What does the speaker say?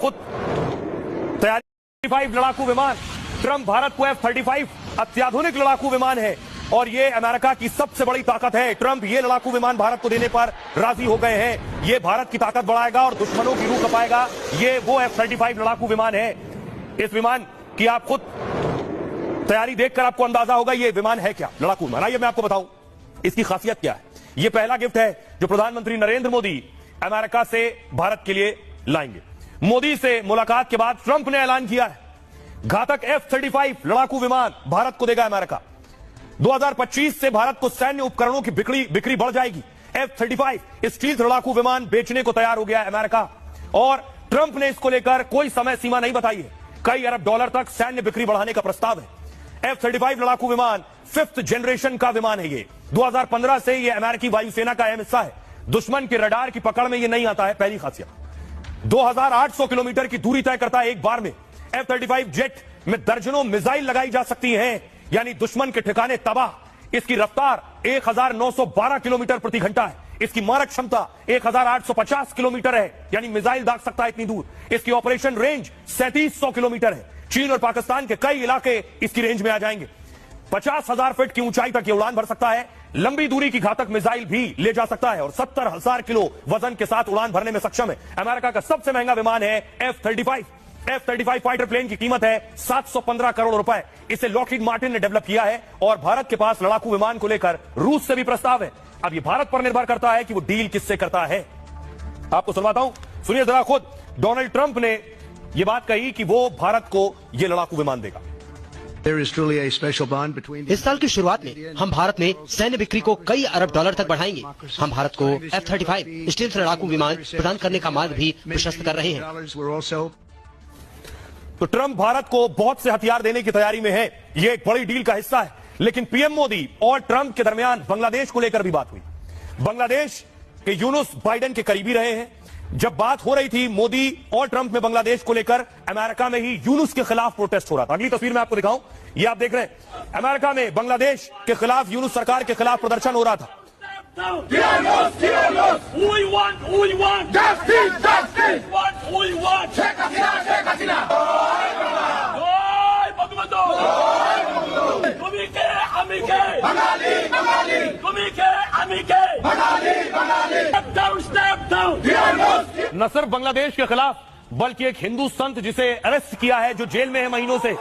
खुद तैयारी 35 लड़ाकू विमान। ट्रंप भारत को F-35 अत्याधुनिक लड़ाकू विमान है और ये अमेरिका की सबसे बड़ी ताकत है। ट्रंप ये लड़ाकू विमान भारत को देने पर राजी हो गए हैं। ये भारत की ताकत बढ़ाएगा और दुश्मनों की रूह कपाएगा। ये वो F-35 लड़ाकू विमान है। इस विमान की आप खुद तैयारी देखकर आपको अंदाजा होगा ये विमान है क्या, लड़ाकू विमान। आइए मैं आपको बताऊं इसकी खासियत क्या है। ये पहला गिफ्ट है जो प्रधानमंत्री नरेंद्र मोदी अमेरिका से भारत के लिए लाएंगे। मोदी से मुलाकात के बाद ट्रंप ने ऐलान किया है घातक F-35 लड़ाकू विमान भारत को देगा अमेरिका। 2025 से भारत को सैन्य उपकरणों की बिक्री बढ़ जाएगी। F-35 स्टील्थ लड़ाकू विमान बेचने को तैयार हो गया है अमेरिका और ट्रंप ने इसको लेकर कोई समय सीमा नहीं बताई है। कई अरब डॉलर तक सैन्य बिक्री बढ़ाने का प्रस्ताव है। F-35 लड़ाकू विमान 5th जनरेशन का विमान है। ये 2015 से ये अमेरिकी वायुसेना का अहम हिस्सा है। दुश्मन के रडार की पकड़ में ये नहीं आता है, पहली खासियत। 2800 किलोमीटर की दूरी तय करता है एक बार में। F-35 जेट में दर्जनों मिसाइल लगाई जा सकती हैं, यानी दुश्मन के ठिकाने तबाह। इसकी रफ्तार 1912 किलोमीटर प्रति घंटा है। इसकी मारक क्षमता 1850 किलोमीटर है, यानी मिसाइल दाग सकता है इतनी दूर। इसकी ऑपरेशन रेंज 3700 किलोमीटर है। चीन और पाकिस्तान के कई इलाके इसकी रेंज में आ जाएंगे। 50,000 फीट की ऊंचाई तक ये उड़ान भर सकता है। लंबी दूरी की घातक मिसाइल भी ले जा सकता है और 70,000 किलो वजन के साथ उड़ान भरने में सक्षम है। अमेरिका का सबसे महंगा विमान है F-35। F-35 फाइटर प्लेन की कीमत है 715 करोड़ रुपए। इसे लॉकहीड मार्टिन ने डेवलप किया है और भारत के पास लड़ाकू विमान को लेकर रूस से भी प्रस्ताव है। अब ये भारत पर निर्भर करता है कि वो डील किससे करता है। आपको सुनवाता हूं, सुनिए जरा। खुद डोनाल्ड ट्रंप ने यह बात कही कि वो भारत को यह लड़ाकू विमान देगा। इस साल की शुरुआत में हम भारत में सैन्य बिक्री को कई अरब डॉलर तक बढ़ाएंगे। हम भारत को F-35 स्टील्थ लड़ाकू विमान प्रदान करने का मार्ग भी प्रशस्त कर रहे हैं। तो ट्रंप भारत को बहुत से हथियार देने की तैयारी में है। यह एक बड़ी डील का हिस्सा है। लेकिन पीएम मोदी और ट्रंप के दरमियान बांग्लादेश को लेकर भी बात हुई। बांग्लादेश के यूनुस बाइडेन के करीबी रहे हैं। जब बात हो रही थी मोदी और ट्रंप में बांग्लादेश को लेकर, अमेरिका में ही यूनुस के खिलाफ प्रोटेस्ट हो रहा था। अगली तस्वीर में आपको दिखाऊं, ये आप देख रहे हैं अमेरिका में बांग्लादेश के खिलाफ, यूनुस सरकार के खिलाफ प्रदर्शन हो रहा था। न सिर्फ बांग्लादेश के खिलाफ बल्कि एक हिंदू संत जिसे अरेस्ट किया है, जो जेल में है महीनों से,